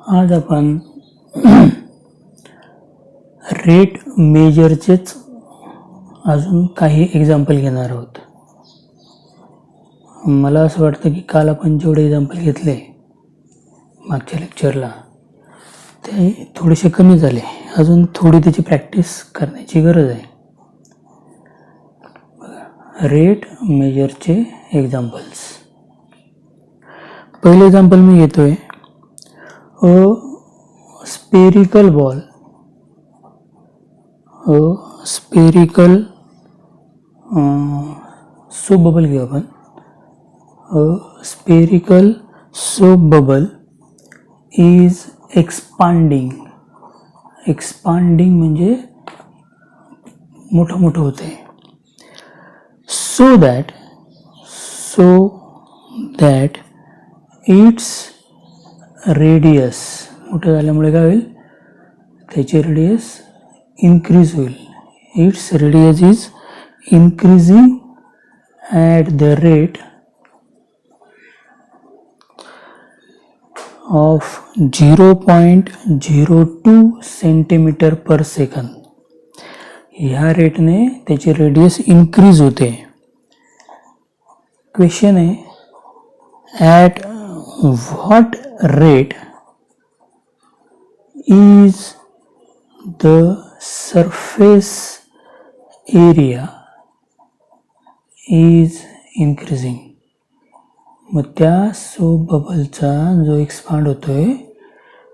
आज आपण रेट मेजरचेच अजून काही एक्झाम्पल घेणार आहोत. मला असं वाटतं की काल आपण जेवढे एक्झाम्पल घेतले मागच्या लेक्चरला ते थोडेसे कमी झाले. अजून थोडी त्याची प्रॅक्टिस करण्याची गरज आहे. रेट मेजरचे एक्झाम्पल्स. पहिले एक्झाम्पल मी घेतोय. Spherical ball, spherical soap bubble घेऊ आपण. Spherical soap bubble is expanding. Expanding म्हणजे मोठं मोठं होते. सो दॅट इट्स रेडियस, मोठं झाल्यामुळे काय होईल, त्याचे रेडियस इन्क्रीज होईल. Its radius is increasing at the rate of 0.02 centimetre per second. ह्या रेटने त्याची रेडियस इन्क्रीज होते. क्वेश्चन आहे, at what rate is the surface area is increasing. मग त्या सोप बबलचा जो एक्सपांड होतोय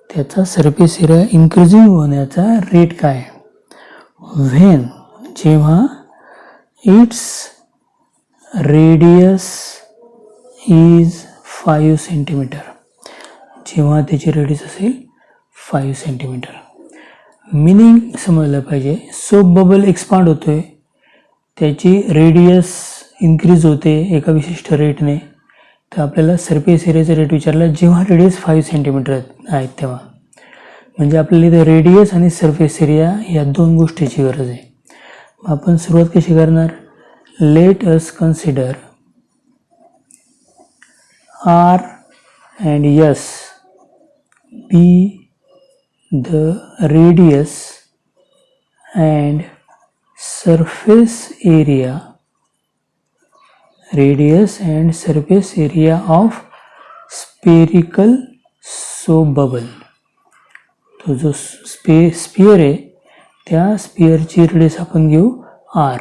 त्याचा सरफेस एरिया इन्क्रीजिंग होण्याचा रेट काय? व्हेन, जेव्हा इट्स रेडियस इज 5 सेंटीमीटर, जेव्हा त्याची रेडियस असेल 5 सेंटीमीटर. मिनिंग समजलं पाहिजे. सोप बबल एक्सपांड होतोय, त्याची रेडियस इन्क्रीज होते एका विशिष्ट रेटने. तर आपल्याला सरफेस एरियाचा रेट विचारला जेव्हा रेडियस 5 सेंटीमीटर आहेत तेव्हा. म्हणजे आपल्याला इथे रेडियस आणि सरफेस एरिया या दोन गोष्टीची गरज आहे. आपण सुरुवात कशी करणार? Let us consider R and S be the radius and surface area of spherical soap bubble. तो जो स्पियर आहे त्या स्पियरची रेडियस आपण घेऊ R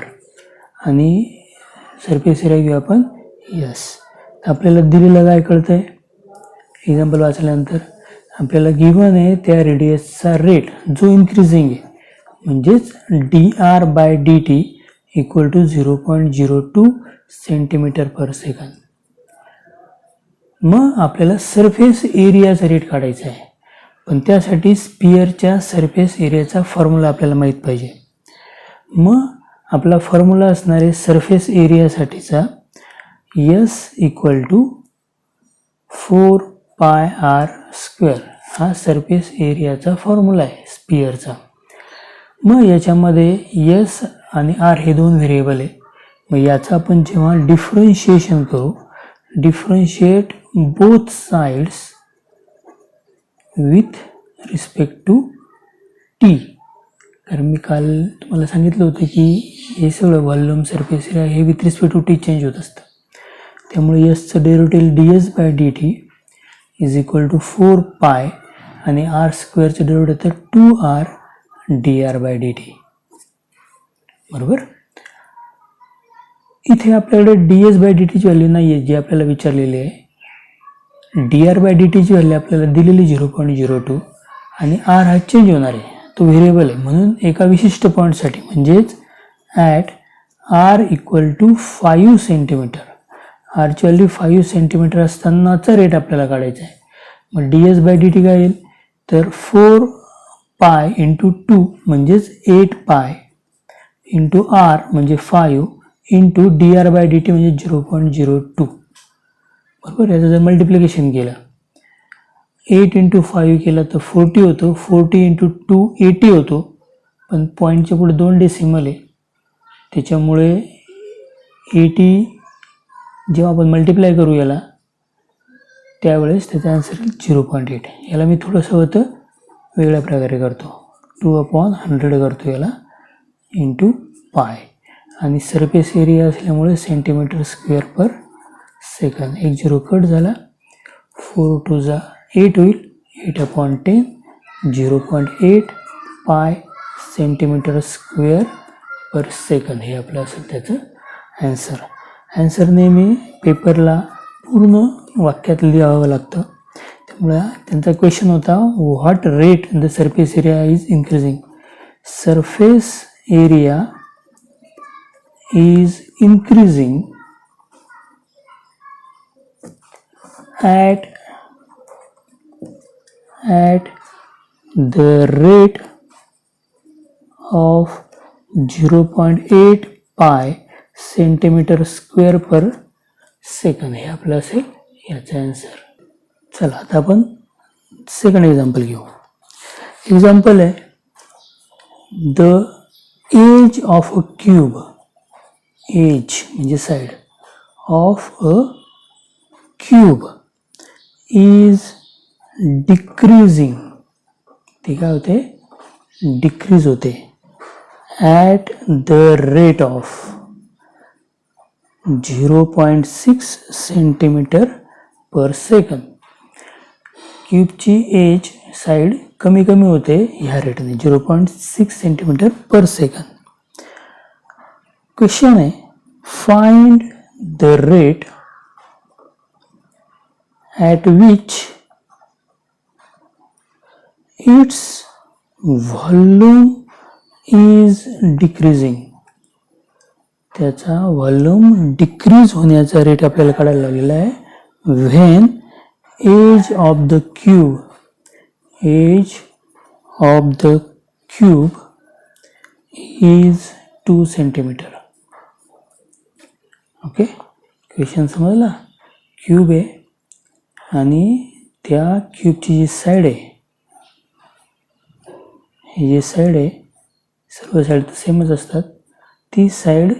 आणि सरफेस एरिया घेऊ आपण S. आपल्याला दिलेलं काय कळतंय एक्झाम्पल वाचल्यानंतर? आपल्याला गिव्हन आहे त्या रेडियसचा रेट जो इन्क्रीजिंग आहे, म्हणजेच dr/dt equal to 0.02 centimetre per second. मग आपल्याला सरफेस एरियाचा रेट काढायचा आहे, पण त्यासाठी स्पियरच्या सरफेस एरियाचा फॉर्म्युला आपल्याला माहीत पाहिजे. मग आपला फॉर्म्युला असणार आहे सरफेस एरियासाठीचा S इक्वल टू 4πr². हा सरफेस एरियाचा फॉर्म्युला आहे स्पियरचा. मग याच्यामध्ये S आणि R हे दोन व्हेरिएबल आहे. मग याचा आपण जेव्हा डिफरन्शिएशन करू, differentiate both sides with respect to T. कारण मी काल तुम्हाला सांगितलं होतं की हे सगळं व्हॉल्यूम, सरफेस एरिया हे with respect to T change होत असतं. त्यामुळे यसचं derivative ds/dt is equal to 4π आणि r²चं डेरिव्हेटिव्ह तर 2r dr/dt. बरोबर. इथे आपल्याकडे ds/dt ची व्हॅल्यू नाही आहे जी आपल्याला विचारलेली आहे. dr/dt ची व्हॅल्यू आपल्याला दिलेली 0.02 आणि r हा चेंज होणार आहे, तो व्हेरिएबल आहे. म्हणून एका विशिष्ट पॉईंटसाठी म्हणजेच at r equal to 5 centimetre, आरची व्हॅल्यू 5 सेंटीमीटर असतानाचा रेट आपल्याला काढायचा आहे. मग ds/dt काय येईल तर 4π इंटू 2 म्हणजेच 8π इंटू r म्हणजे 5 इंटू dr/dt म्हणजे 0.02. बरोबर. याचं जर मल्टिप्लिकेशन केलं 8 इंटू 5 केलं तर 40 होतो. 40 इंटू 2 80 होतो. पण पॉईंटच्या पुढे 2 डेसिमल आहे, त्याच्यामुळे 80 जेव्हा आपण मल्टिप्लाय करू याला त्यावेळेस त्याचा आन्सर येईल 0.8. याला मी थोडंसं होतं वेगळ्या प्रकारे करतो. 2/100 करतो याला इंटू पाय. आणि सरफेस एरिया असल्यामुळे centimetre square per second. 1 0 cut झाला. 4 2 8 होईल. 8/10 0.8 पाय सेंटीमीटर स्क्वेअर पर सेकंद हे आपलं असेल त्याचं ॲन्सर. ॲन्सर नेहमी पेपरला पूर्ण वाक्यात लिहावं लागतं. त्यामुळे त्यांचा क्वेश्चन होता what rate the surface area is increasing. Surface area is increasing at the rate of 0.8 pi centimetre square per second हे आपलं असेल याचा आन्सर. चला आता आपण सेकंड एक्झाम्पल घेऊ. एक्झाम्पल आहे the edge of a cube. Edge म्हणजे side of a cube is decreasing. ते काय होते डिक्रीज होते at the rate of 0.6 centimetre per second. क्यूबची एज साईड कमी कमी होते ह्या रेटने 0.6 सेंटीमीटर पर सेकंद. क्वेश्चन आहे find the rate at which its volume is decreasing. त्याचा व्हॉल्यूम डिक्रीज होण्याचा रेट आपल्याला काढायला लावलेला आहे. When edge of the cube is 2 centimetre. Okay, question समजला. क्यूब आहे आणि त्या क्यूबची जी साईड आहे ही जी साईड आहे सर्व साईड तर सेमच असतात. ती साईड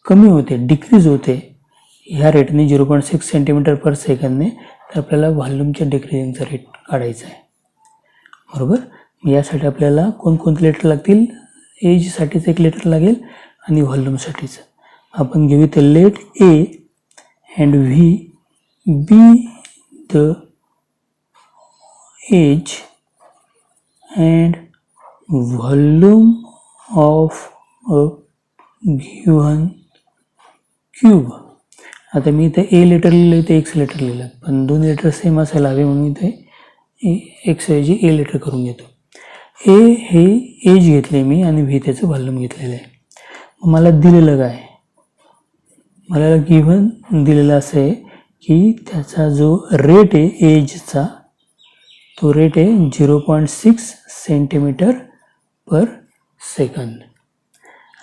कमी होते डिक्रीज होते ह्या रेटने 0.6 सेंटीमीटर पर सेकंदने. तर आपल्याला व्हॉल्यूमच्या डिक्रीजिंगचा रेट काढायचा आहे. बरोबर. यासाठी आपल्याला कोणकोणते लेटर लागतील. एजसाठीच एक लेटर लागेल आणि व्हॉल्यूमसाठीच. आपण घेऊ ते let A and V be the age and volume of a given cube. आता मी इथे ए लेटर लिहिलं इथे एक्स लेटर लिहिलं पण दोन लेटर सेम असायला हवे म्हणून इथे एक्स ऐवजी ए लेटर करून घेतो. ए हे एज घेतले मी आणि व्ही त्याचं व्हॉल्यूम घेतलेलं आहे. मला दिलेलं काय मला गिव्हन दिलेलं असं आहे की त्याचा जो रेट आहे एजचा तो रेट आहे 0.6 सेंटीमीटर पर सेकंद.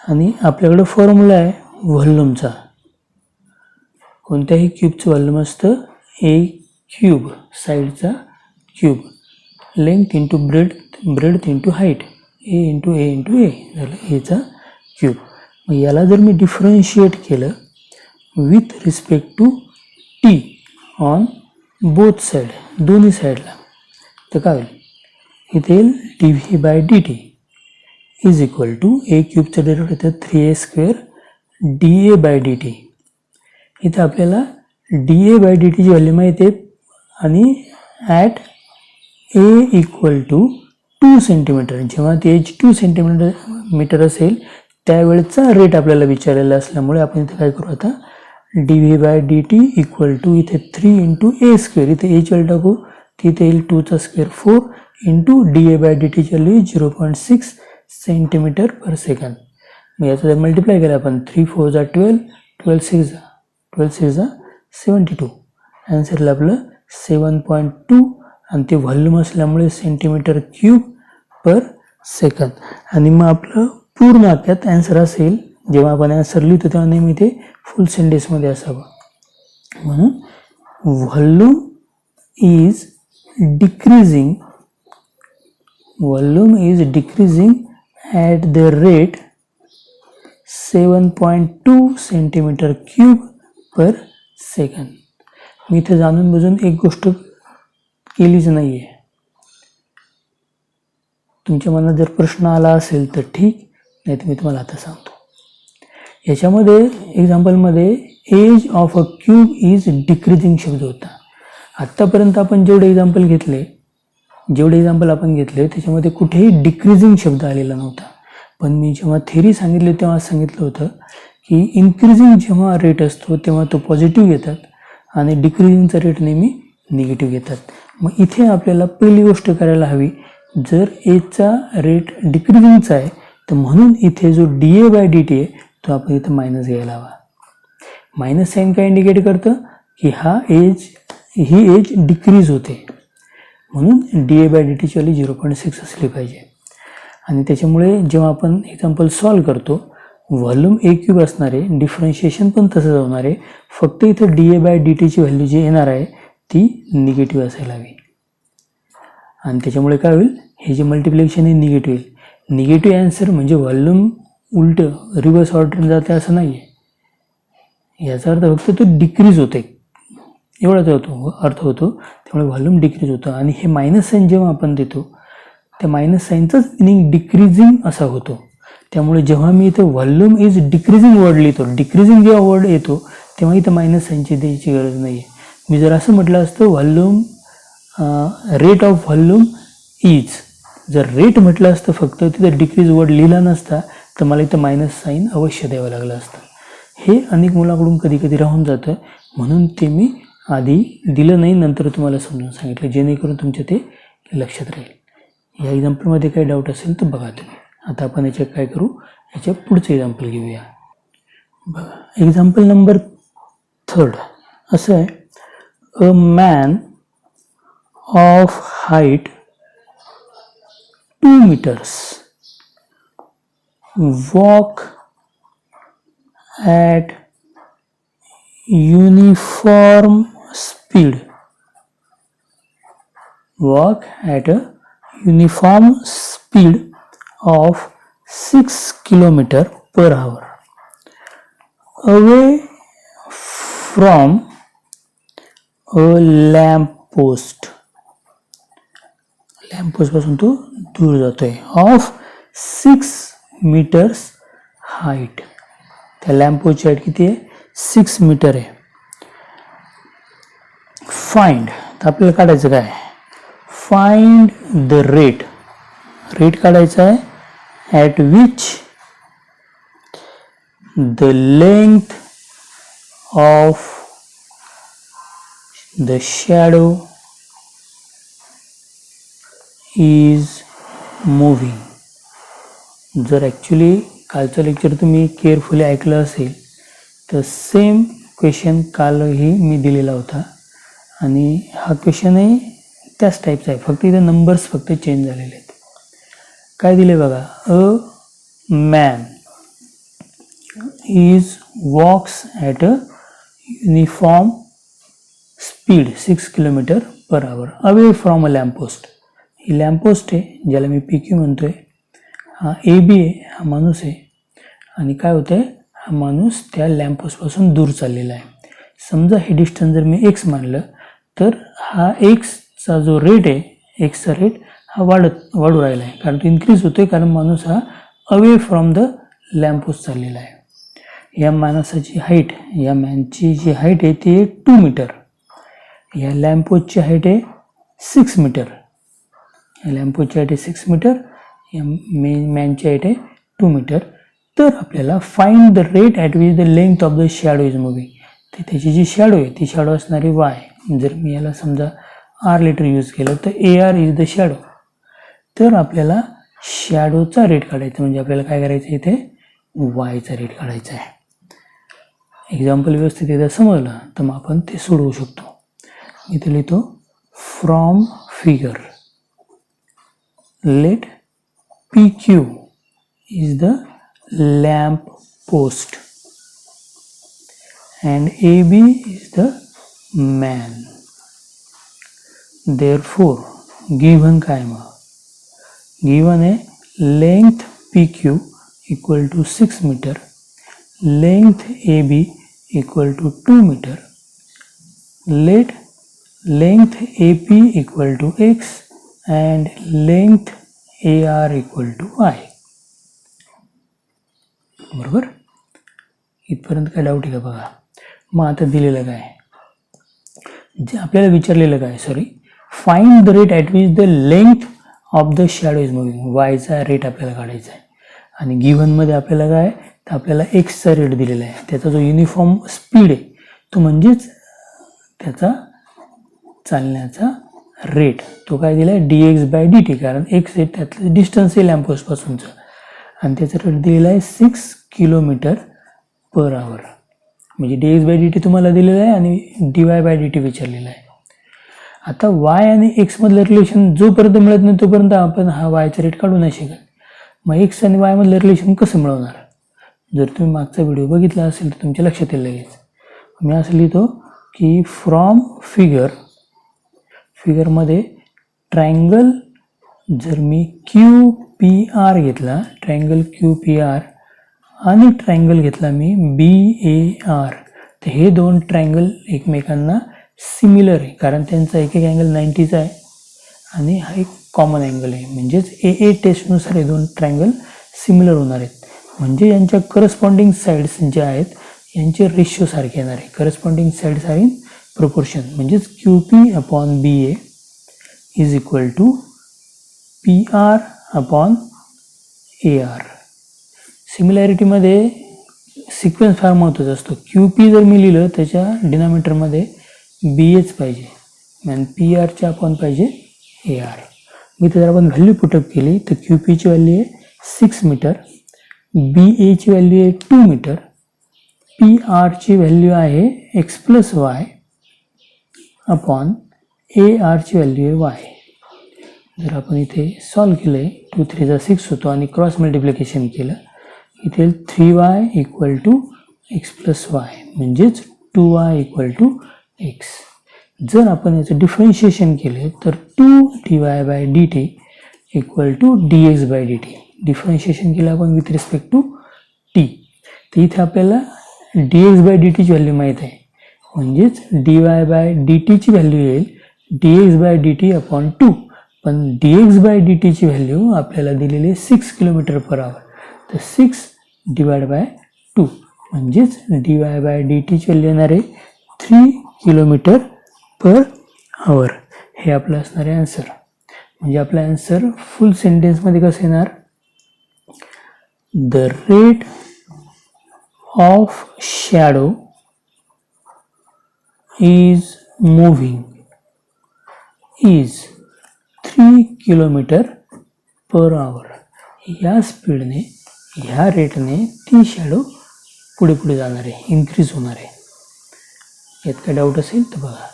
आणि आपल्याकडे फॉर्म्युला आहे व्हॉल्यूमचा. कोणत्याही क्यूबचं व्हॉल्यूम असतं ए क्यूब साईडचा cube length into breadth into height a into a झालं एचा क्यूब. मग याला जर मी डिफरन्शिएट केलं with respect to t on both side दोन्ही साईडला तर काय होईल इथे येईल d v by D t is equal to a क्यूबचं डेरिव्हेटिव्ह येतं 3a² d a by D t. इथं आपल्याला डी ए बाय डी टीची व्हॅल्यू माहिती आहे आणि at A equal to 2 centimetre जेव्हा ती एज 2 सेंटीमीटर असेल त्यावेळेचा रेट आपल्याला विचारलेला असल्यामुळे आपण इथे काय करू आता d v by D T equal to इथे 3 इंटू ए स्क्वेअर इथे एच व्हॅल्यू टाकू तिथे येईल 2चा square 4 into d a by D टीची व्हॅल्यू 0.6 सेंटीमीटर पर सेकंद. मग याचा जर मल्टिप्लाय केला आपण 3 4 जा 12 12 6 जा 72 आन्सरला आपलं 7.2 आणि ते व्हॉल्यूम असल्यामुळे सेंटीमीटर क्यूब पर सेकंद. आणि मग आपलं पूर्ण वाक्यात आन्सर असेल जेव्हा आपण आन्सर लिहितो तेव्हा नेहमी ते फुल सेंटेन्समध्ये असावं. म्हणून volume is decreasing at the rate 7.2 centimetre cube per second. मी इथे जाणून बुजून एक गोष्ट केलीच नाही आहे. तुमच्या मनात जर प्रश्न आला असेल तर ठीक, नाही तर मी तुम्हाला आता सांगतो. याच्यामध्ये एक्झाम्पलमध्ये edge of a cube is decreasing शब्द होता. आत्तापर्यंत आपण जेवढे एक्झाम्पल आपण घेतले त्याच्यामध्ये कुठेही डिक्रीजिंग शब्द आलेला नव्हता. पण मी जेव्हा थेरी सांगितली तेव्हा सांगितलं होतं की इन्क्रीजिंग जेव्हा रेट असतो तेव्हा तो पॉझिटिव्ह घेतात आणि डिक्रीजिंगचा रेट नेहमी निगेटिव्ह घेतात. मग इथे आपल्याला पहिली गोष्ट करायला हवी, जर एजचा रेट डिक्रीजिंगचा आहे तर म्हणून इथे जो DA/DT आहे तो आपण इथं मायनस घ्यायला हवा. मायनस साईन काय इंडिकेट करतं की ही एज डिक्रीज होते, म्हणून DA/DT ची व्हॅल्यू 0.6 असली पाहिजे. आणि त्याच्यामुळे जेव्हा आपण एक्झाम्पल सॉल्व करतो व्हॉल्यूम ए क्यूब असणार आहे, डिफरन्शिएशन पण तसंच होणार आहे, फक्त इथं DA/DT ची व्हॅल्यू जी येणार आहे ती निगेटिव्ह असायला हवी. आणि त्याच्यामुळे काय होईल, हे जे मल्टिप्लिकेशन हे निगेटिव्ह येईल. निगेटिव्ह ॲन्सर म्हणजे व्हॉल्यूम उलटं रिव्हर्स ऑर्डर जाते असं नाही आहे. याचा अर्थ फक्त तो डिक्रीज होते एवढाच अर्थ होतो. त्यामुळे व्हॉल्यूम डिक्रीज होतं. आणि हे मायनस साईन जेव्हा आपण देतो त्या मायनस साईनचाच मिनिंग डिक्रीजिंग असा होतो. त्यामुळे जेव्हा मी इथं व्हॉल्यूम इज डिक्रीजिंग वर्ड लिहितो, डिक्रीजिंग जेव्हा वर्ड येतो तेव्हा इथं मायनस साईनची द्यायची गरज नाही आहे. मी जर असं म्हटलं असतं volume rate of volume is, जर रेट म्हटलं असतं फक्त तिथं डिक्रीज वर्ड लिहिला नसता तर मला इथं मायनस साईन अवश्य द्यावं लागलं असतं. हे अनेक मुलाकडून कधी कधी राहून जातं, म्हणून ते मी आधी दिलं नाही, नंतर तुम्हाला समजून सांगितलं जेणेकरून तुमच्या ते लक्षात राहील. या एक्झाम्पलमध्ये काही डाऊट असेल तर बघा तुम्ही. आता आपण याच्यात काय करू, याच्या पुढचं एक्झाम्पल घेऊया. बघा एक्झाम्पल नंबर 3 असं आहे, a man of height 2 meters walk at uniform speed of 6 km/h away from a lamp post पासून तो दूर जातोय, ऑफ 6 meters हाईट. त्या लॅम्पपोस्टची हाईट किती आहे, 6 मीटर आहे. फाइंड, तर आपल्याला काढायचं काय, फाइंड द रेट काढायचा आहे at which the length of the shadow is moving. जर ॲक्च्युली कालचं लेक्चर तुम्ही केअरफुली ऐकलं असेल तर सेम क्वेश्चन कालही मी दिलेला होता आणि हा क्वेश्चनही त्याच टाईपचा आहे, फक्त इथं नंबर्स फक्त चेंज झालेले आहेत. काय दिले बघा, a man walks at a uniform speed 6 km/h away from a lamppost. ही लॅम्पपोस्ट आहे ज्याला मी PQ म्हणतोय. हा AB आहे, हा माणूस आहे. आणि काय होतंय, हा माणूस त्या लॅम्पपोस्टपासून दूर चाललेला आहे. समजा हे डिस्टन्स जर मी x मानलं तर हा एक्सचा जो रेट आहे, एक्सचा रेट हा वाढू राहिला आहे, कारण तो इन्क्रीज होतोय, कारण माणूस हा अवे फ्रॉम द लॅम्पपोस्ट चाललेला आहे. या माणसाची हाईट, या मॅनची जी हाईट आहे ती 2 मीटर, या लॅम्पपोस्टची हाईट आहे 6 मीटर. या लॅम्पपोस्टची हाईट आहे 6 मीटर, या मॅनची हाईट आहे 2 मीटर. तर आपल्याला find the rate at which the length of the shadow is moving. तर त्याची जी शॅडो आहे ती शॅडो असणारी y. जर मी याला समजा r लेटर यूज केलं तर AR इज द शॅडो. तर आपल्याला शॅडोचा रेट काढायचा, म्हणजे आपल्याला काय करायचं इथे yचा रेट काढायचा आहे. एक्झाम्पल व्यवस्थित एकदा समजलं तर मग आपण ते सोडवू शकतो. इथे लिहितो, from figure let PQ is the lamp post and AB is the man. Therefore, given काय मग, given आहे length PQ equal to 6 meter, length AB equal to 2 meter. Let length AP equal to x and length AR equal to y. बरोबर, इथपर्यंत काय doubt आहे का बघा. मग आता दिलेलं काय, जे आपल्याला विचारलेलं काय, sorry, find the rate at which the length of the shadow is moving. वायचा रेट आपल्याला काढायचा आहे आणि गिव्हनमध्ये आपल्याला काय, तर आपल्याला एक्सचा रेट दिलेला आहे. त्याचा जो युनिफॉर्म स्पीड आहे तो म्हणजेच त्याचा चालण्याचा रेट, तो काय दिला आहे, dx/dt, कारण एक्स हे त्यातलं डिस्टन्स आहे लॅम्पपोस्टपासूनचं आणि त्याचा रेट दिलेला आहे 6 किलोमीटर पर आवर. म्हणजे dx/dt तुम्हाला दिलेलं आहे आणि dy/dt विचारलेलं आहे. आता y आणि x मधलं रिलेशन जोपर्यंत मिळत नाही तोपर्यंत आपण हा वायचा रेट काढू नाही शकत. मग x आणि y मधलं रिलेशन कसं मिळवणार. जर तुम्ही मागचा व्हिडिओ बघितला असेल तर तुमच्या लक्षात येईल लगेच. मी असं लिहितो की फ्रॉम फिगरमध्ये ट्रायंगल, जर मी QPR घेतला, ट्रायंगल QPR आणि ट्रायंगल घेतला मी BAR, तर हे दोन ट्रायंगल एकमेकांना सिमिलर आहे कारण त्यांचा एक अँगल 90चा आहे आणि हा एक कॉमन अँगल आहे. म्हणजेच AA टेस्टनुसार हे दोन ट्रायंगल सिमिलर होणार आहेत. म्हणजे यांच्या करस्पॉन्डिंग साईड्स ज्या आहेत यांचे रेशिओ सारखे येणार आहे. Corresponding sides are in proportion. म्हणजेच QP/BA is equal to PR/AR. सिमिलॅरिटीमध्ये सिक्वेन्स फार महत्त्वाचा असतो. QP जर मी लिहिलं त्याच्या डिनॉमिनेटरमध्ये BAच पाहिजे आणि PRच्या अपॉन पाहिजे AR. मी जर आपण व्हॅल्यू पुटअप केली तर QPची व्हॅल्यू आहे 6 मीटर, BAची व्हॅल्यू आहे 2 मीटर, PRची व्हॅल्यू आहे x+y अपॉन ARची व्हॅल्यू आहे y. जर आपण इथे सॉल्व केलं आहे 2 3 6 होतो आणि क्रॉस मल्टिप्लिकेशन केलं इथे 3y इक्वल टू x+y म्हणजेच 2y इक्वल टू x. जर आपण याचं डिफरन्शिएशन केले तर 2dy/dt equal to dx/dt. Differentiation केलं आपण विथ रिस्पेक्ट टू t. तर इथे आपल्याला dx/dt ची व्हॅल्यू माहीत आहे म्हणजेच dy/dt ची व्हॅल्यू येईल dx/dt अपॉन 2. पण dx/dt ची व्हॅल्यू आपल्याला दिलेली आहे 6 किलोमीटर पर आवर. तर 6/2 म्हणजेच dy/dt ची व्हॅल्यू येणार आहे 3 किलोमीटर पर आवर. हे आपलं असणार आहे आन्सर. म्हणजे आपला आन्सर फुल सेंटेन्समध्ये कसं येणार, the rate of shadow is moving is 3 kilometre per hour. या स्पीडने, ह्या रेटने ती शॅडो पुढे पुढे जाणार आहे, इन्क्रीज होणार आहे. यात काय डाऊट असेल तर बघा.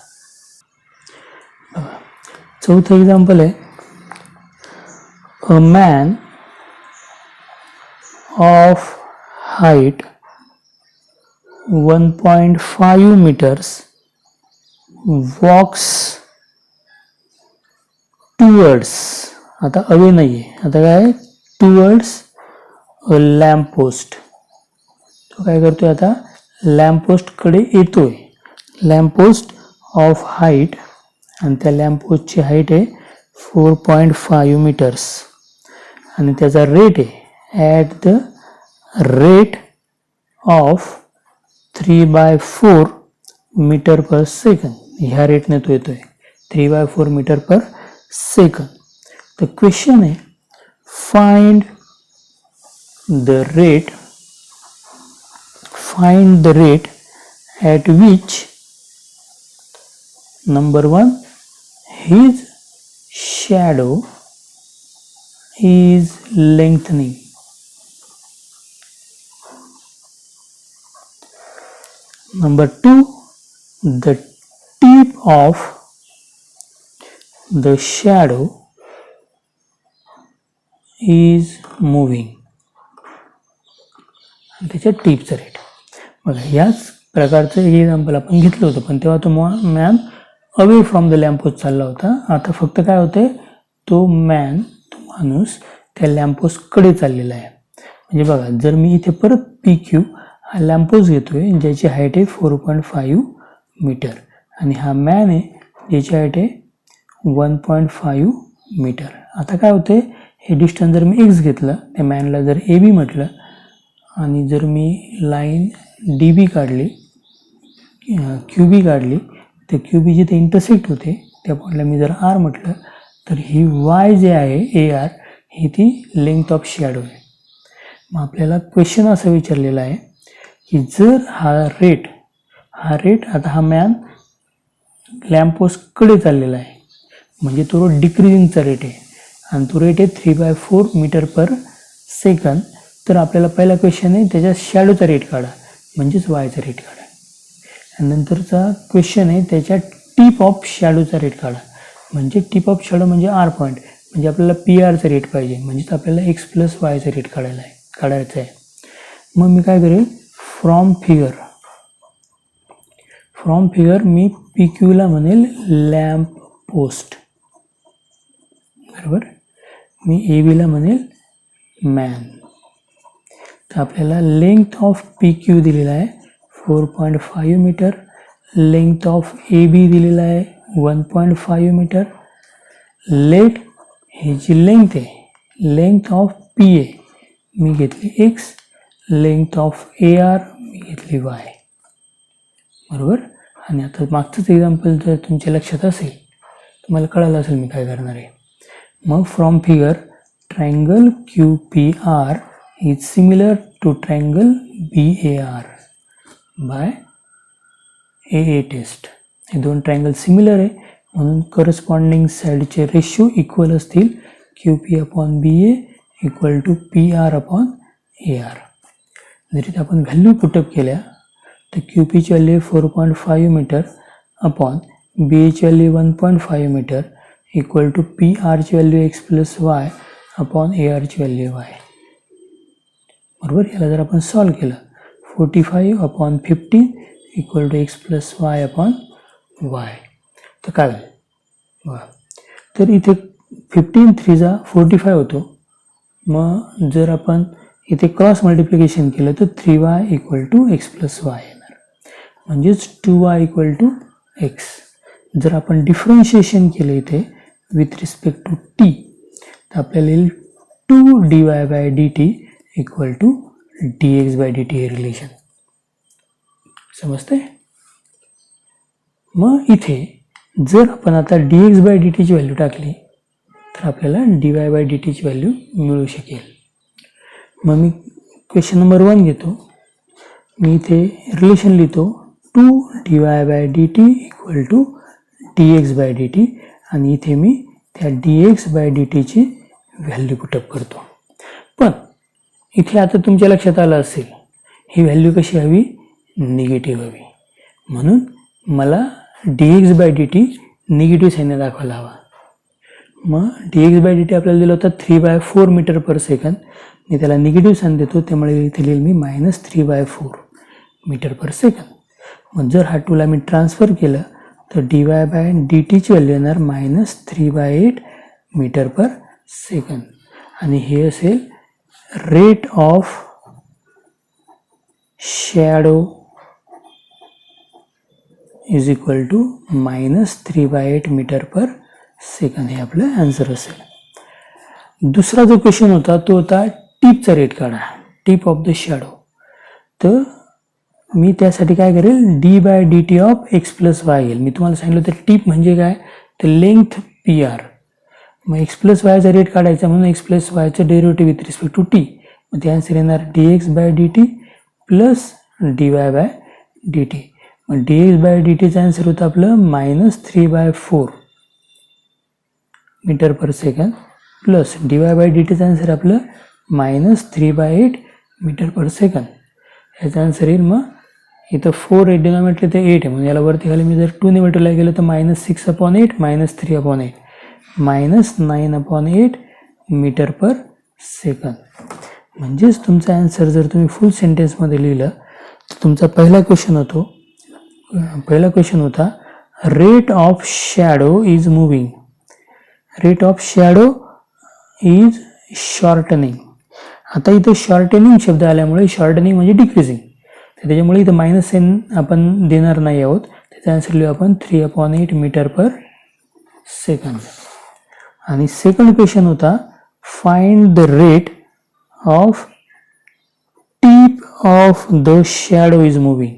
चौथं एक्झाम्पल आहे, a man of height 1.5 meters walks towards, आता अवे नाही आहे, आता काय टुवर्ड्स अ लॅम्प पोस्ट. तो काय करतोय, आता लॅम्प पोस्टकडे येतोय. लॅम्प पोस्ट ऑफ हाईट आणि त्या लॅम्प पोस्टची हाईट आहे 4.5 meters आणि त्याचा रेट आहे at the rate of 3/4 metre per second. ह्या रेटने तो येतोय 3/4 मीटर पर सेकंड. तर क्वेश्चन आहे, find the rate at which number 1 his shadow is lengthening. Number 2, the tip of the shadow is moving. त्याच्या टिपचा रेट बघा. याच प्रकारचं एक एक्झाम्पल आपण घेतलं होतं, पण तेव्हा तो मॅन अवे फ्रॉम द लॅम्पपोस्ट चालला होता. आता फक्त काय होतंय, तो माणूस त्या लॅम्पपोस्टकडे चाललेला आहे. म्हणजे बघा, जर मी इथे परत PQ हा लॅम्पपोस्ट घेतोय ज्याची हाईट आहे 4.5 मीटर आणि हा मॅन आहे ज्याची हाईट आहे 1.5 मीटर. आता काय होते, हे डिस्टन्स जर मी एक्स घेतलं, त्या मॅनला जर ए बी म्हटलं आणि जर मी लाईन डी बी काढली, क्यू बी काढली, तर क्यू बी जिथे इंटरसेक्ट होते त्या पॉईंटला मी जर आर म्हटलं, तर ही वाय जे आहे ए आर ही ती लेंथ ऑफ शॅडो आहे. मग आपल्याला क्वेश्चन असा विचारलेला आहे की जर हा रेट आता हा मॅन लॅम्पपोस्टकडे चाललेला आहे, म्हणजे तो डिक्रीजिंगचा रेट आहे आणि तो रेट आहे 3/4 मीटर पर सेकंद. तर आपल्याला पहिला क्वेश्चन आहे त्याच्या शॅडोचा रेट काढा, म्हणजेच वायचा रेट काढा. आणि नंतरचा क्वेश्चन आहे त्याच्या टिप ऑफ शॅडोचा रेट काढा, म्हणजे टिप ऑफ शॅडो म्हणजे आर पॉईंट, म्हणजे आपल्याला पी आरचा रेट पाहिजे, म्हणजेच आपल्याला एक्स प्लस वायचा रेट काढायचा आहे. मग मी काय करेल, फ्रॉम फिगर मी पी क्यूला म्हणेल लॅम्प पोस्ट, बरोबर. मी ए बीला म्हणेल मॅन. तर आपल्याला लेंथ ऑफ पी क्यू दिलेला आहे 4.5 मीटर, लेंथ ऑफ ए बी दिलेला आहे 1.5 मीटर. लेट ही जी लेंथ आहे, लेंथ ऑफ पी ए मी घेतली x, length of A R मी घेतली वाय, बरोबर. आणि आता मागचंच एक्झाम्पल जर तुमच्या लक्षात असेल, तुम्हाला कळालं असेल मी काय करणार आहे. मग from figure triangle Q P R is similar to triangle B A R by A A test. हे दोन ट्रायंगल सिमिलर आहे म्हणून करस्पॉन्डिंग साईडचे रेशो इक्वल असतील, Q P upon B A equal to P R upon A R. जर इथे आपण value put up केल्या तर क्यू पीची व्हॅल्यू 4.5 मीटर अपॉन बी एची value 1.5 metre equal to P आरची value x plus Y upon A आरची व्हॅल्यू वाय, बरोबर. याला जर आपण सॉल्व केलं 45 upon 15 equal to X plus Y upon Y, तर काय होईल. तर इथे 15 3 45 होतो. मग जर आपण इथे क्रॉस मल्टिप्लिकेशन केलं तर 3y equal to X plus Y येणार, म्हणजेच 2y इक्वल टू एक्स. जर आपण डिफरन्शिएशन केलं इथे विथ रिस्पेक्ट टू टी, तर आपल्याला येईल 2 dy by D T equal to D x by D T हे रिलेशन. समजते. मग इथे जर आपण आता डी एक्स बाय डी टीची व्हॅल्यू टाकली तर आपल्याला डी वाय बाय डी टीची व्हॅल्यू मिळू शकेल. मग मी क्वेश्चन नंबर 1 घेतो. मी इथे रिलेशन लिहितो 2 dy by D T equal to D x by D T, आणि इथे मी त्या डी एक्स बाय डी टीची व्हॅल्यू पुटअप करतो. पण इथे आता तुमच्या लक्षात आलं असेल ही व्हॅल्यू कशी हवी, निगेटिव्ह हवी, म्हणून मला d x by D t negative साईनने दाखवायला हवा. मग D x by D t आपल्याला दिलं होतं 3/4 मीटर पर सेकंद, मी त्याला निगेटिव्ह साईन देतो, त्यामुळे इथे लिहिल मी -3/4 मीटर पर सेकंद. मग जर हा टूला मी ट्रान्सफर केलं तर डी वाय बाय डी टीची व्हॅल्यू येणार -3/8 मीटर पर सेकंद, आणि हे असेल rate of shadow is equal to -3/8 metre per second. हे आपलं आन्सर असेल. दुसरा जो क्वेश्चन होता तो होता टिपचा रेट काढा, टिप ऑफ द शॅडो. तर मी त्यासाठी काय करेल, D by D T of X plus Y घेईल. मी तुम्हाला सांगितलं तर टिप म्हणजे काय, तर लेंथ पी आर. मग एक्स प्लस वायचा रेट काढायचा म्हणून एक्स प्लस वायचं derivative with respect to T. मग ते आन्सर येणार D x by D T plus D Y by D T. मग डी एक्स बाय डी टीचं आन्सर होतं आपलं -3/4 metre per second plus D Y by D टीचं answer आपलं -3/8 metre per second. ह्याचा आन्सर येईल, मग इथं 4 आहे डिनॉमिनेटर, ते 8 आहे, म्हणून याला वरती खाली मी जर 2 ने मल्टिप्लाय केलं तर -6/8 -3/8 -9/8 मीटर पर सेकंद. म्हणजेच तुमचा आन्सर जर तुम्ही फुल सेंटेन्समध्ये लिहिलं तर तुमचा पहिला क्वेश्चन होता rate of shadow is moving, rate of shadow is shortening. आता इथं शॉर्टनिंग शब्द आल्यामुळे शॉर्टनिंग म्हणजे डिक्रीजिंग, तर त्याच्यामुळे इथं मायनस साइन आपण देणार नाही आहोत, याचा आन्सर लिहू आपण 3/8 मीटर पर सेकंड. आणि सेकंड क्वेश्चन होता find the rate of tip of the shadow is moving.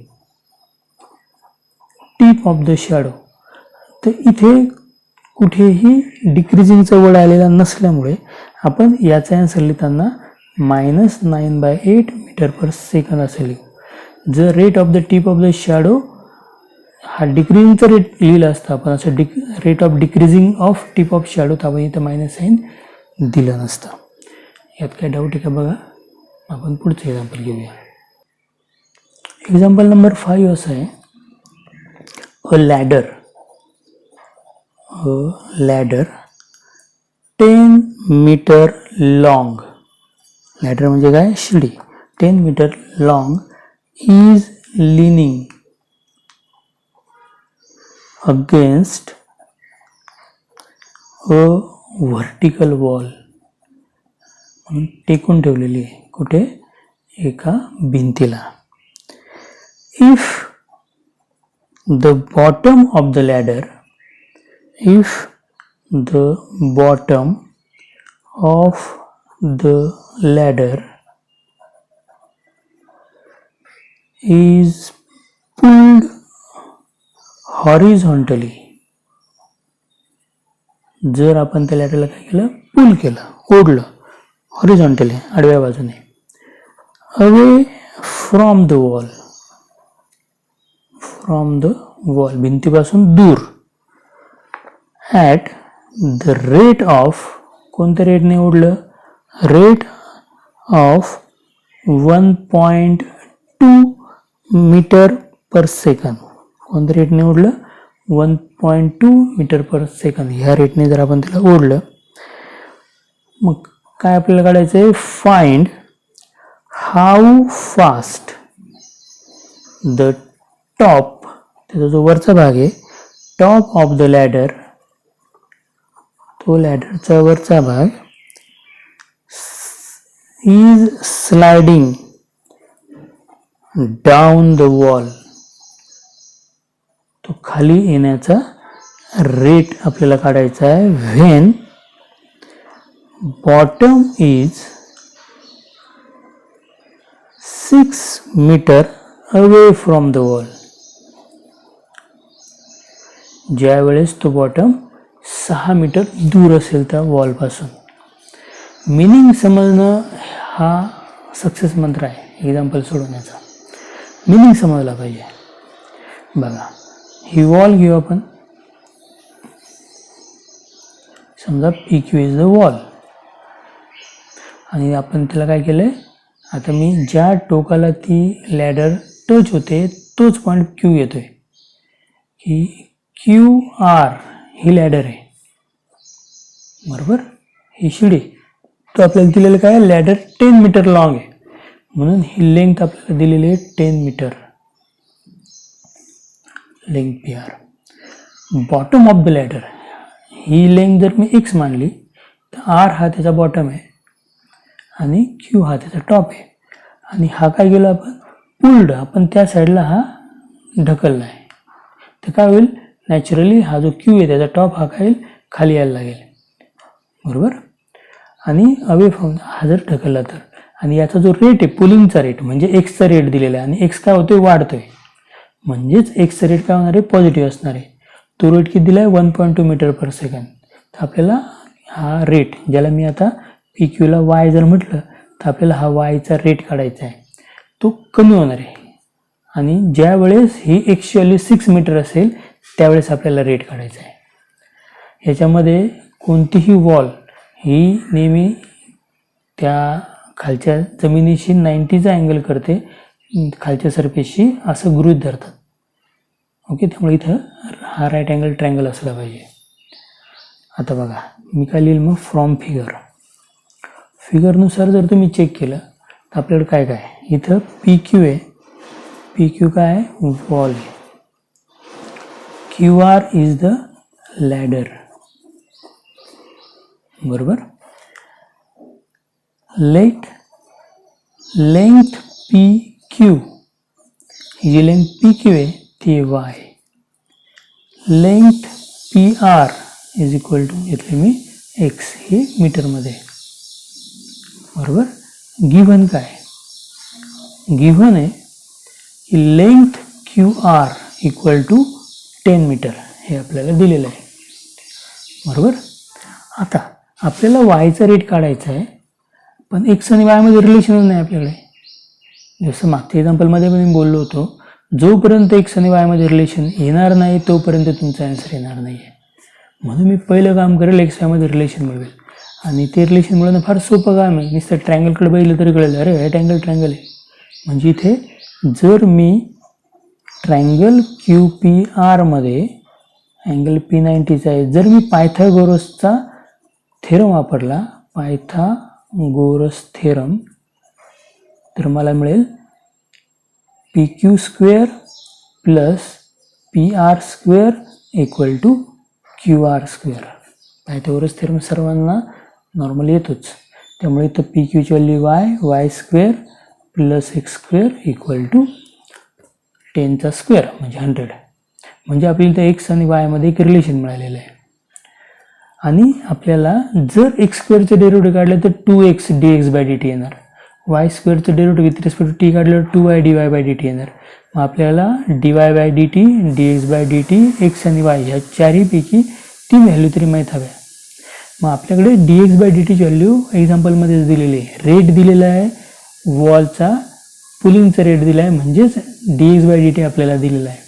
Tip of the shadow, तर इथे कुठेही डिक्रीजिंगचा वर्ड आलेला नसल्यामुळे आपण याचा आन्सर लिहिताना -9/8 मीटर पर सेकंड असे लिहू. जर rate of the tip of the shadow हा डिक्रीजिंगचा रेट लिहिला असता, आपण असं rate of decreasing of tip of shadow, तर आपण इथं मायनस साईन दिलं नसतं. यात काय डाऊट आहे का बघा. आपण पुढचं एक्झाम्पल घेऊया. एक्झाम्पल नंबर 5 असं आहे, a ladder 10 metre long. Ladder म्हणजे काय, शिडी. 10 metre long is leaning against a vertical wall. म्हणून टेकून ठेवलेली आहे कुठे, एका भिंतीला. If the bottom of the ladder, if the bottom of the ladder is pulled horizontally, जर आपण त्या लॅडरला काय केलं, पुल केलं, ओढलं हॉरिझॉन्टली, आडव्या बाजूने, अवे फ्रॉम द वॉल, भिंतीपासून दूर, ॲट द रेट ऑफ, कोणत्या रेटने ओढलं, rate of 1.2 metre per second. कोणत्या रेटने ओढलं, 1.2 मीटर पर सेकंड. ह्या रेटने जर आपण त्याला ओढलं, मग काय आपल्याला काढायचं आहे, find how fast the top, त्याचा जो वरचा भाग आहे, टॉप ऑफ द लॅडर, तो लॅडरचा वरचा भाग, is sliding down the wall, तो खाली येण्याचा रेट आपल्याला काढायचा आहे. When bottom is 6 metre away from the wall, ज्या वेळेस तो बॉटम 6 मीटर दूर असेल त्या वॉलपासून. मिनिंग समजणं हा सक्सेस मंत्र आहे एक्झाम्पल सोडवण्याचा. मिनिंग समजला पाहिजे. बघा, ही वॉल घेऊ आपण, समजा PQ इज द वॉल, आणि आपण त्याला काय केलंय, आता मी ज्या टोकाला ती लॅडर टच होते तोच पॉईंट Q येतोय, की QR ही लॅडर आहे, बरोबर, ही शिडी. तो आपल्याला दिलेलं काय, लॅडर 10 मीटर लॉंग आहे, म्हणून ही लेंथ आपल्याला दिलेली आहे 10 metre, length PR. Bottom of the ladder, ही लेंथ जर मी x मानली, तर R हा त्याचा बॉटम आहे आणि Q हा त्याचा टॉप आहे. आणि हा काय गेला, आपण पुल्ड, आपण त्या साईडला हा ढकलला आहे, तर काय होईल, नॅचरली हा जो Q आहे त्याचा टॉप हा काय खाली यायला लागेल, बरोबर. आणि अवे फ्रॉम, हा जर ढकलला तर, आणि याचा जो रेट आहे पुलिंगचा रेट म्हणजे एक्सचा रेट दिलेला आहे, आणि एक्स काय होतोय, वाढतोय, म्हणजेच एक्सचा रेट काय होणार आहे, पॉझिटिव्ह असणार आहे. तो रेट किती दिला आहे, 1.2 मीटर पर सेकंड. तर आपल्याला हा रेट, ज्याला मी आता PQला y जर म्हटलं, तर आपल्याला हा yचा रेट काढायचा आहे, तो कमी होणार आहे. आणि ज्या वेळेस ही ॲक्च्युअली 6 मीटर असेल त्यावेळेस आपल्याला रेट काढायचा आहे. ह्याच्यामध्ये कोणतीही वॉल ही नेहमी त्या खालच्या जमिनीशी 90चा अँगल करते, खालच्या सरफेसशी, असं गृहीत धरतात. ओके, त्यामुळे इथं हा राईट अँगल ट्रायंगल असला पाहिजे. आता बघा, मी काय लिहिलं मग, फ्रॉम फिगरनुसार जर तुम्ही चेक केलं तर आपल्याकडे काय काय, इथं PQ आहे, PQ काय आहे, वॉल आहे, QR इज द लॅडर, बरोबर. लेंथ PQ, ही जी लेंथ PQ आहे ती y, length P R is equal to, घेतले मी एक्स, हे मीटरमध्ये, बरोबर. गिव्हन काय, गिव्हन आहे की length Q R equal to 10 metre, हे आपल्याला दिलेलं आहे, बरोबर. आता आपल्याला वायचा रेट काढायचा आहे, पण एक्स आणि वायमध्ये रिलेशनच नाही आपल्याकडे. जसं मागच्या एक्झाम्पलमध्ये मी बोललो होतो, जोपर्यंत एक्स आणि वायमध्ये रिलेशन येणार नाही तोपर्यंत तुमचा आन्सर येणार नाही आहे. म्हणून मी पहिलं काम करेल एक्स वायमध्ये रिलेशन मिळवेल, आणि ते रिलेशन मिळवणं फार सोपं काम आहे. नुसतं ट्रँगलकडे बघितलं तरी कळेल, अरे हे ट्रँगल आहे. म्हणजे इथे जर मी ट्रँगल क्यू पी आरमध्ये अँगल P90चा आहे, जर मी पायथागोरसचा थेरम वापरला, पायथागोरस थेरम, तर मला मिळेल P Q square plus P R square equal to Q R square. Pythagoras theorem सर्वांना नॉर्मली येतोच, त्यामुळे इथं पी क्यूची value y square plus x square equal to 10चा स्क्वेअर म्हणजे 100. म्हणजे आपल्याला इथं एक्स आणि वायमध्ये एक रिलेशन मिळालेलं आहे. आणि आपल्याला जर एक्स स्क्वेअरचं डेरिव्हेटिव्ह काढलं तर 2x dx/dt येणार, वाय स्क्वेअरचं derivative with respect to t काढलं 2y dy/dt येणार. मग आपल्याला dy/dt, dx/dt, एक्स आणि वाय ह्या चारीपैकी 3 व्हॅल्यू तरी माहीत हव्या. मग आपल्याकडे dx/dt ची व्हॅल्यू एक्झाम्पलमध्येच दिलेली आहे, रेट दिलेला आहे, वॉलचा पुलिंगचा रेट दिला आहे, म्हणजेच dx/dt आपल्याला दिलेला आहे.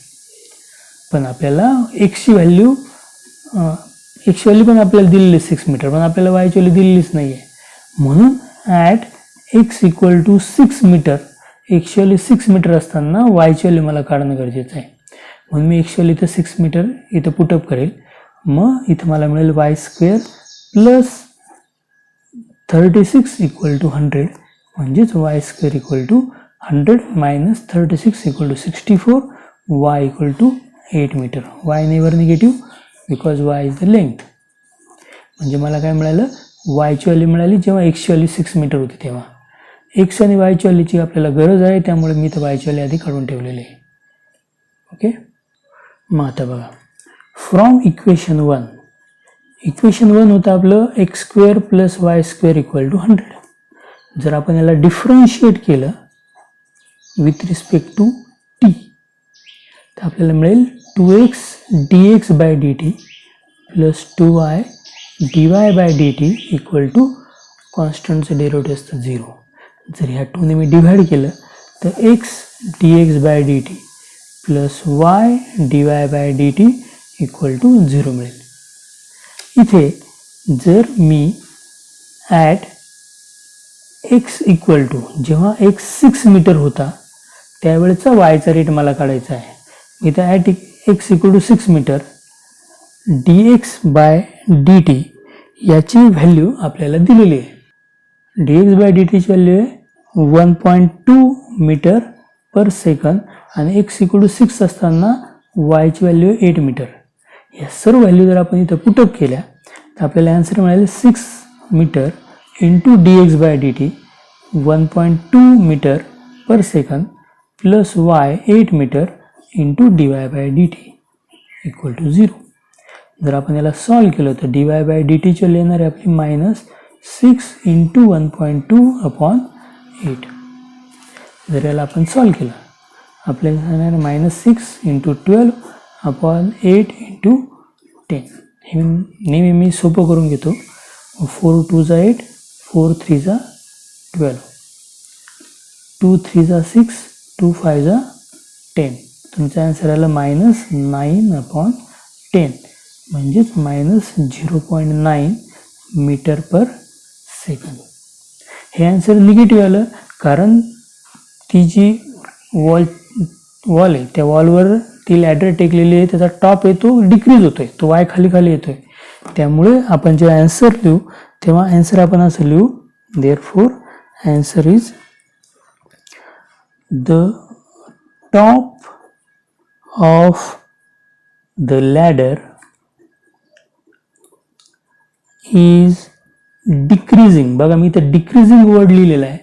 पण आपल्याला एक्सची व्हॅल्यू पण आपल्याला दिलेली 6 मीटर, पण आपल्याला वायची व्हॅल्यू दिलेलीच नाही आहे. म्हणून at x equal to 6 metre, एक्सची व्हॅल्यू 6 मीटर असताना वायची व्हॅल्यू मला काढणं गरजेचं आहे. म्हणून मी एक्सची व्हॅल्यू इथं 6 मीटर इथं पुटअप करेल. मग इथं मला मिळेल y square plus 36 equal to 100, म्हणजेच y square equal to 100 minus 36 equal to 64, y equal to 8 metre. Y never negative because y is the length. म्हणजे मला काय मिळालं, वायची व्हॅल्यू मिळाली जेव्हा एक्सची व्हॅल्यू 6 मीटर होती तेव्हा. एक्स आणि वायची व्हॅल्यूची आपल्याला गरज आहे, त्यामुळे मी तर वायची व्हॅल्यू आधी काढून ठेवलेली आहे. ओके. मग आता बघा, फ्रॉम इक्वेशन 1 होतं आपलं x square plus y square equal to 100. जर आपण याला डिफरन्शिएट केलं विथ रिस्पेक्ट टू टी, तर आपल्याला मिळेल 2x dx/dt plus 2y dy/dt equal to कॉन्स्टंटचं डेरिव्हेटिव्ह असतं 0. जर ह्या 2ने मी डिव्हाइड केलं तर x dx/dt plus y dy/dt equal to 0 मिळेल. इथे जर मी ॲट एक्स इक्वल टू, जेव्हा एक्स 6 मीटर होता त्यावेळेचा वायचा रेट मला काढायचा आहे. इथं at x equal to 6 metre dx/dt याची व्हॅल्यू आपल्याला दिलेली आहे. dx/dt ची व्हॅल्यू आहे 1.2 मीटर पर सेकंद, आणि एक्स इक्वल टू 6 असताना वायची व्हॅल्यू आहे 8 मीटर. या सर्व व्हॅल्यू जर आपण इथं पुटअप केल्या तर आपल्याला आन्सर मिळाले 6 metre into dx/dt 1.2 metre per second plus y 8 metre into dy/dt equal to 0. जर आपण याला सॉल्व केलं तर dy/dt ची व्हॅल्यू येणार आहे आपली -6 इंटू 1.2/8. जर याला आपण सॉल्व केलं आपल्याला येणार -6 इंटू 12/8 इंटू 10. हे नेहमी मी सोपं करून घेतो. 4 2 जा 8, 4 3 जा 12, 2 3 जा 6, 2 5 जा 10. तुमचा आन्सर आला -9/10, म्हणजेच -0.9 मीटर पर सेकंद. हे आन्सर निगेटिव्ह आलं कारण ती जी वॉल आहे त्या वॉलवर ती लॅडर टेकलेली आहे, त्याचा टॉप आहे तो डिक्रीज होतोय, तो वाय खाली येतोय. त्यामुळे आपण जेव्हा आन्सर लिहू तेव्हा आन्सर आपण असं लिहू, therefore answer is the top of the ladder is decreasing. बघा मी इथे डिक्रीजिंग वर्ड लिहिलेला आहे.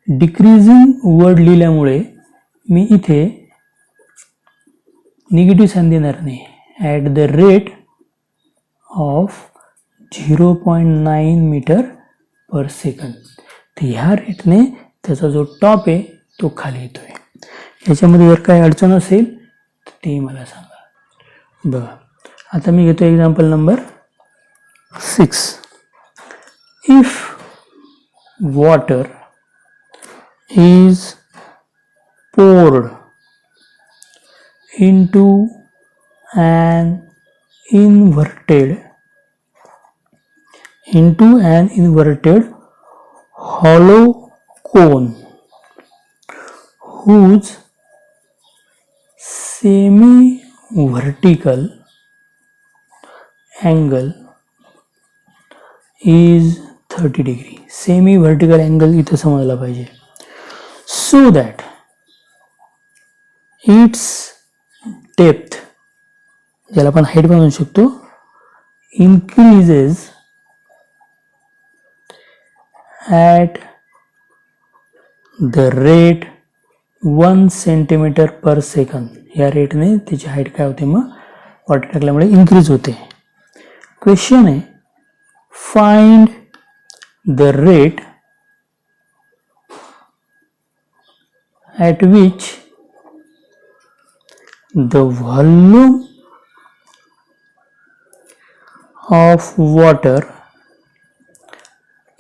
डिक्रीजिंग वर्ड लिहिल्यामुळे मी इथे निगेटिव्ह साइन देणार नाही, at the rate of 0.9 metre per second. तर ह्या रेटने त्याचा जो टॉप आहे तो खाली येतोय. याच्यामध्ये जर काही अडचण असेल तर ते मला सांगा. बघा आता मी घेतो example number 6. If water is poured into an inverted hollow cone whose semi-vertical angle is 30 degree. Semi vertical angle इथं समजला पाहिजे. सो दॅट इट्स डेप्थ, ज्याला आपण हाईट म्हणू शकतो, increases at the rate 1 centimetre per second. या रेटने त्याची height काय होते, मग वॉटर टाकल्यामुळे इन्क्रीज होते. क्वेश्चन आहे, find the rate at which the volume of water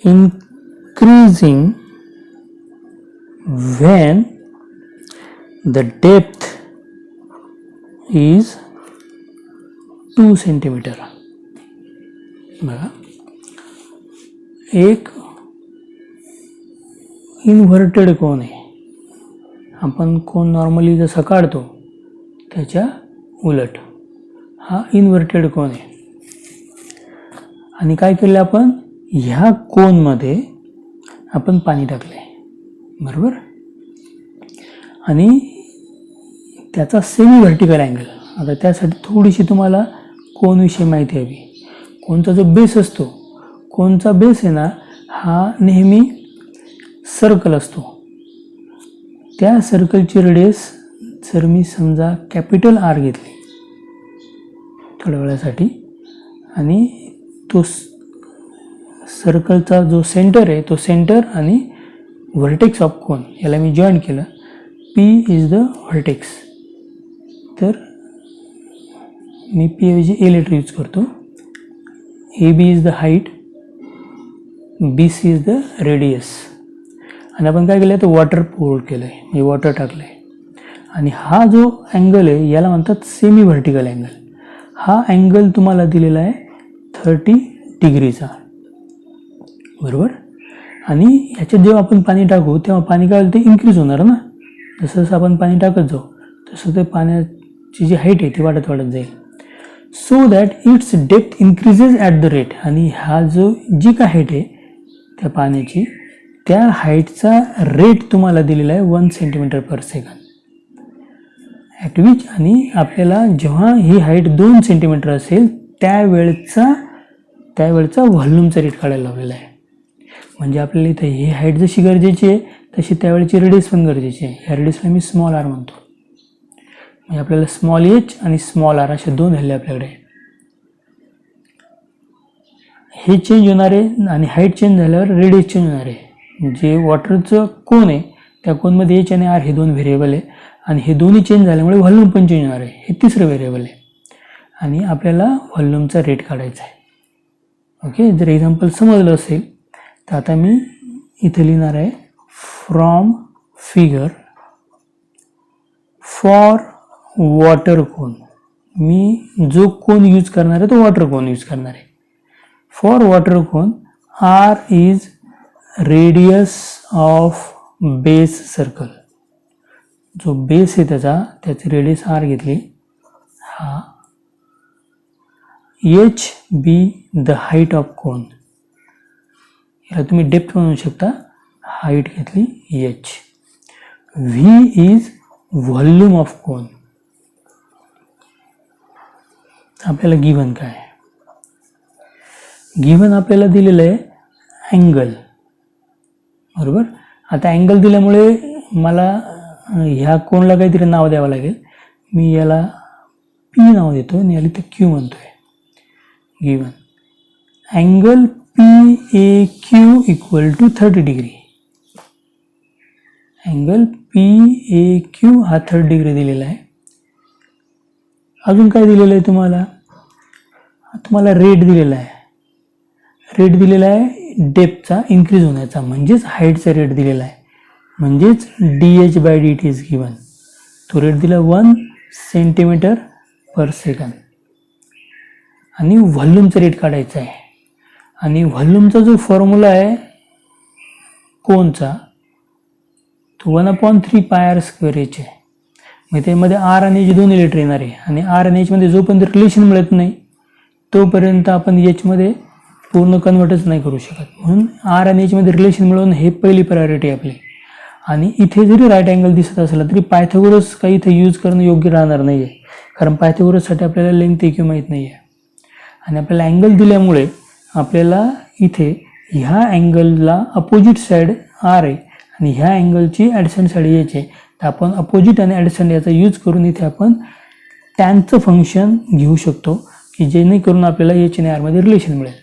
increasing when the depth is 2 centimetre. बघा एक इन्व्हर्टेड कोन आहे. आपण कोन नॉर्मली जसं काढतो त्याच्या उलट हा इन्व्हर्टेड कोन आहे. आणि काय केलं आपण, ह्या कोनमध्ये आपण पाणी टाकले, बरोबर. आणि त्याचा सेमी व्हर्टिकल अँगल. आता त्यासाठी थोडीशी तुम्हाला कोनविषयी माहिती हवी. कोनचा जो बेस असतो, कोनचा बेस आहे ना, हा नेहमी सर्कल असतो. त्या सर्कलची रेडियस जर मी समजा कॅपिटल आर घेतली थोड्या वेळासाठी, आणि तो सर्कलचा जो सेंटर आहे तो सेंटर आणि व्हर्टेक्स ऑफ कोन याला मी जॉईन केलं, पी इज द व्हर्टेक्स. तर मी पी ऐवजी ए लेटर यूज करतो. A B is the height, B C is the radius. आणि आपण काय केलं, तर वॉटर पोर केलं आहे, म्हणजे वॉटर टाकलं आहे. आणि हा जो अँगल आहे याला म्हणतात सेमी व्हर्टिकल अँगल. हा अँगल तुम्हाला दिलेला आहे 30 डिग्रीचा, बरोबर. आणि ह्याच्यात जेव्हा आपण पाणी टाकू तेव्हा पाणी काय होईल, ते इन्क्रीज होणार ना. जसं जसं आपण पाणी टाकत जाऊ तसं ते पाण्याची जी हाईट आहे ती वाढत वाढत जाईल. So that it's depth increases at the rate. आणि हा जो जी काय हाईट आहे त्या पाण्याची, त्या हाईटचा रेट तुम्हाला दिलेला आहे 1 centimetre per second at which. आणि आपल्याला जेव्हा ही हाईट 2 सेंटीमीटर असेल त्यावेळचा व्हॉल्यूमचा रेट काढायला लावलेला आहे. म्हणजे आपल्याला इथं ही हाईट जशी गरजेची आहे तशी त्यावेळची रेडियस पण गरजेची आहे. ह्या रेडियसला मी स्मॉल आर म्हणतो. म्हणजे आपल्याला स्मॉल एच आणि स्मॉल आर असे दोन व्हॅल्यू आपल्याकडे आहे. हे चेंज होणार आहे आणि हाईट चेंज झाल्यावर रेडियस चेंज होणार आहे. जे वॉटरचं कोन आहे त्या कोनमध्ये एच आणि आर हे दोन व्हेरिएबल आहे. आणि हे दोन्ही चेंज झाल्यामुळे व्हॉल्यूम पण चेंज होणार आहे. हे तिसरं व्हेरिएबल आहे. आणि आपल्याला व्हॉल्यूमचा रेट काढायचा आहे. ओके, जर एक्झाम्पल समजलं असेल तर आता मी इथे लिहिणार आहे, फ्रॉम फिगर फॉर वॉटर कोन. मी जो कोन यूज करणार आहे तो वॉटर कोन यूज करणार आहे. For water cone R is radius of base circle. जो बेस आहे त्याची रेडियस आर घेतली. हा H be the height of cone. याला तुम्ही डेप्थ म्हणू शकता. हाईट घेतली H. V is volume of cone. आपल्याला गिव्हन काय आहे, गिव्हन आपल्याला दिलेलं आहे अँगल, बरोबर. आता अँगल दिल्यामुळे मला ह्या कोनला काहीतरी नाव द्यावं लागेल. मी याला पी नाव देतोय आणि याला इथे क्यू म्हणतोय. Given angle PAQ equal to 30 degree. Angle PAQ हा 30 डिग्री दिलेला आहे. अजून काय दिलेलं आहे तुम्हाला? तुम्हाला रेट दिलेला आहे. रेट दिलेला आहे डेप्थचा इन्क्रीज होण्याचा, म्हणजेच हाईटचा रेट दिलेला आहे, म्हणजेच DH/dt इज गिवन. तो रेट दिला 1 सेंटीमीटर पर सेकंद. आणि व्हॉल्यूमचा रेट काढायचा आहे. आणि व्हॉल्यूमचा जो फॉर्म्युला आहे कोनचा तो 1/3 πr² h आहे. मग त्यामध्ये R आणि H दोन्ही लेटर येणार आहे. आणि R आणि H मध्ये जोपर्यंत रिलेशन मिळत नाही तोपर्यंत आपण H मध्ये पूर्ण कन्वर्टच नाही करू शकत. म्हणून R आणि H मध्ये रिलेशन मिळवून हे पहिली प्रायोरिटी आपली. आणि इथे जरी राईट अँगल दिसत असला तरी पायथागोरस काही इथे यूज करणं योग्य राहणार नाही आहे, कारण पायथागोरससाठी आपल्याला लेंथ EQ माहीत नाही आहे. आणि आपल्याला अँगल दिल्यामुळे आपल्याला इथे ह्या अँगलला अपोजिट साईड R आहे आणि ह्या अँगलची ॲडजसंट साईड H आहे. तर आपण अपोजिट आणि ॲडजसंट याचा यूज करून इथे आपण टॅनचं फंक्शन घेऊ शकतो की जेणेकरून आपल्याला H आणि R मध्ये रिलेशन मिळेल.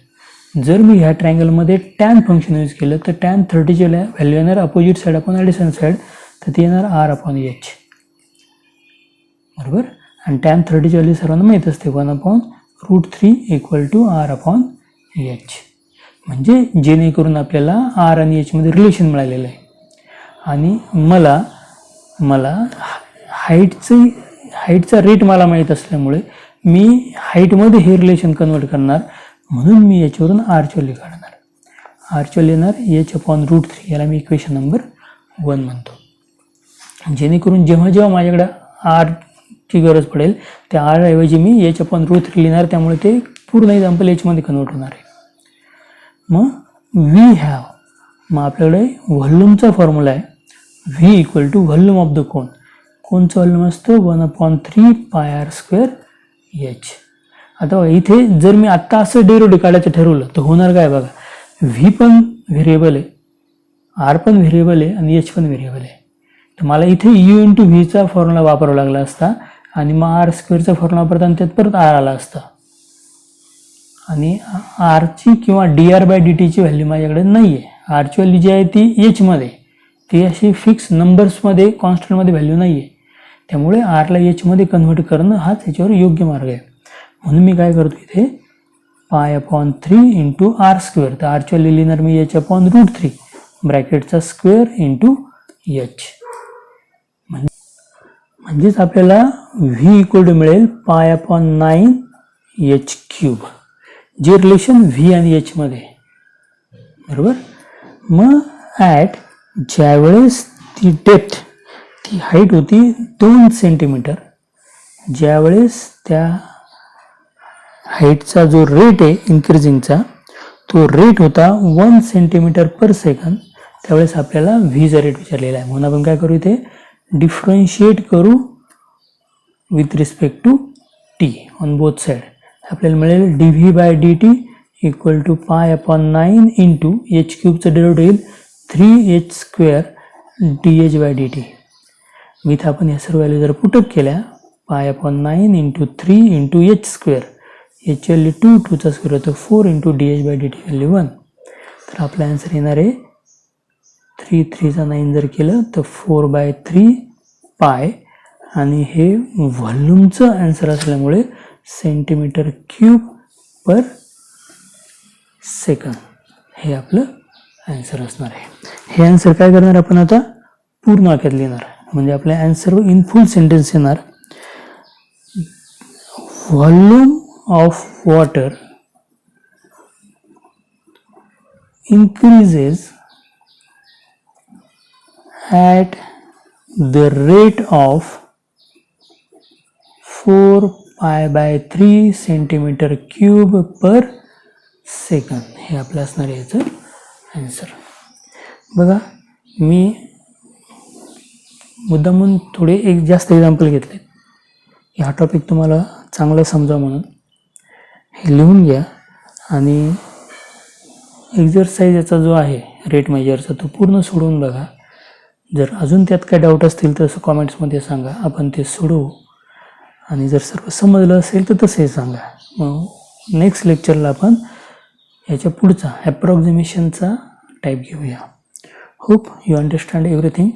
जर मी ह्या ट्रायंगलमध्ये टॅन फंक्शन यूज केलं तर टॅन 30ची व्हॅल्यू येणार अपोजिट साईड आपण ॲडजसंट साईड, तर ते येणार R/H. बरोबर. आणि टॅन 30ची व्हॅल्यू सर्वांना माहीत असते 1/√3 इक्वल टू R/H. म्हणजे जेणेकरून आपल्याला R आणि H मध्ये रिलेशन मिळालेलं आहे. आणि मला हाईटचा रेट मला माहीत असल्यामुळे मी हाईटमध्ये हे रिलेशन कन्वर्ट करणार, म्हणून मी याच्यावरून आरची व्हॅल्यू काढणार. आरची व्हॅल्यू येणार H/√3. याला मी इक्वेशन नंबर 1 म्हणतो. जेणेकरून जेव्हा जेव्हा माझ्याकडे आरची गरज पडेल त्या आर ऐवजी मी H/√3 लिहिणार, त्यामुळे ते पूर्ण एक्झाम्पल Hमध्ये कन्वर्ट होणार आहे. मग मग आपल्याकडे व्हॉल्यूमचा फॉर्म्युला आहे V equal to volume of the cone. कोनचं व्हॉल्यूम असतं 1/3 πr² h. आता बघा इथे जर मी आत्ता असं डेरिव्हेटिव्ह काढायचं ठरवलं तर होणार काय बघा, V पण व्हेरिएबल आहे, R पण व्हेरिएबल आहे आणि H पण व्हेरिएबल आहे. तर मला इथे U/V चा फॉर्म्युला वापरावा लागला असता आणि मग R² चा फॉर्म्युला वापरताना त्यात परत R आला असता. आणि R ची किंवा dR/dt ची व्हॅल्यू माझ्याकडे नाही आहे. R ची व्हॅल्यू जी आहे ती H मध्ये, ती अशी फिक्स नंबर्समध्ये कॉन्स्टंटमध्ये व्हॅल्यू नाही आहे. त्यामुळे R ला H मध्ये कन्व्हर्ट करणं हाच याच्यावर योग्य मार्ग आहे. म्हणून मी काय करतो इथे π/3 इंटू R². तर R ची व्हॅल्यू लिहिणार मी H/√3 ब्रॅकेटचा स्क्वेअर इंटू H. म्हणजेच आपल्याला V इक्वल टू मिळेल π/9 h³, जे रिलेशन V आणि H मध्ये. बरोबर. मग ज्यावेळेस ती डेप्थ, ती हाईट होती 2 सेंटीमीटर, ज्यावेळेस त्या हाईटचा जो रेट आहे इन्क्रीजिंगचा तो रेट होता 1 सेंटीमीटर पर सेकंद, त्यावेळेस आपल्याला व्हीचा रेट विचारलेला आहे. म्हणून आपण काय करू इथे डिफरन्शिएट करू with respect to t on both side. आपल्याला मिळेल dV/dt equal to π/9 into h³ derivative येईल 3h² dH/dt. इथं आपण या सर्व व्हॅल्यू जर पुटअप केल्या π/9 into 3 into h², h value 2, 2चा स्क्वेअर होतो 4 इंटू dH/dt व्हॅल्यू 1. तर आपला आन्सर येणार आहे 3, 3 9 जर केलं तर 4/3 पाय. आणि हे व्हॉल्यूमचं आन्सर असल्यामुळे सेंटीमीटर क्यूब पर सेकंद हे आपलं आन्सर असणार आहे. हे आन्सर काय करणार आपण आता पूर्ण वाक्यात लिहिणार, म्हणजे आपल्या आन्सर इन फुल सेंटेन्स येणार. Volume of water increases at the rate of 4π/3 centimetre cube per second. हे आपलं असणार आहे याचं आन्सर. बघा मी मुद्दामून थोडे एक जास्त एक्झाम्पल घेतले, हा टॉपिक तुम्हाला चांगला समजा म्हणून. हे लिहून घ्या आणि एक्झरसाइज याचा जो आहे रेट मेजरचा तो पूर्ण सोडवून बघा. जर अजून त्यात काय डाऊट असतील तर कॉमेंट्समध्ये सांगा, आपण ते सोडवू. आणि जर सर्व समजलं असेल तर तसंही सांगा. मग नेक्स्ट लेक्चरला आपण याच्या पुढचा ॲप्रॉक्झिमेशनचा टाईप घेऊया. Hope you understand everything.